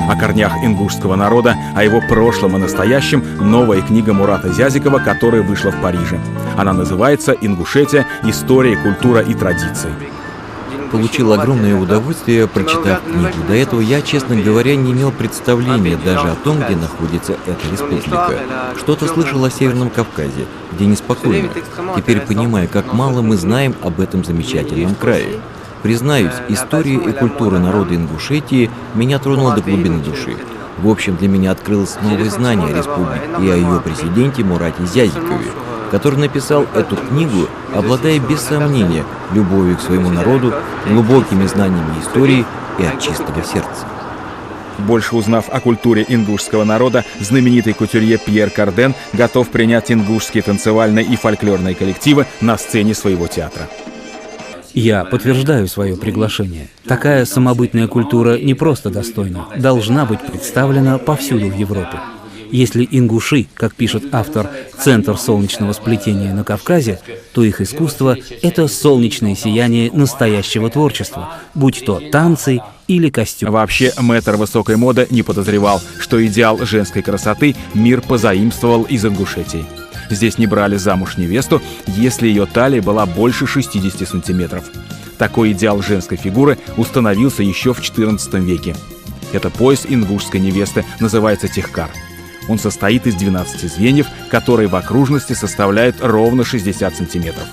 О корнях ингушского народа, о его прошлом и настоящем новая книга Мурата Зязикова, которая вышла в Париже. Она называется «Ингушетия. История, культура и традиции». Получил огромное удовольствие, прочитав книгу. До этого я, честно говоря, не имел представления даже о том, где находится эта республика. Что-то слышал о Северном Кавказе, где неспокойно. Теперь понимаю, как мало мы знаем об этом замечательном крае. Признаюсь, история и культура народа Ингушетии меня тронула до глубины души. В общем, для меня открылось новое знание о республике и о ее президенте Мурате Зязикове, который написал эту книгу, обладая без сомнения любовью к своему народу, глубокими знаниями истории и от чистого сердца. Больше узнав о культуре ингушского народа, знаменитый кутюрье Пьер Карден готов принять ингушские танцевальные и фольклорные коллективы на сцене своего театра. Я подтверждаю свое приглашение. Такая самобытная культура не просто достойна, должна быть представлена повсюду в Европе. Если ингуши, как пишет автор, центр солнечного сплетения на Кавказе, то их искусство — это солнечное сияние настоящего творчества, будь то танцы или костюм. Вообще, мэтр высокой моды не подозревал, что идеал женской красоты мир позаимствовал из Ингушетии. Здесь не брали замуж невесту, если ее талия была больше 60 сантиметров. Такой идеал женской фигуры установился еще в XIV веке. Это пояс ингушской невесты, называется тихкар. Он состоит из 12 звеньев, которые в окружности составляют ровно 60 сантиметров.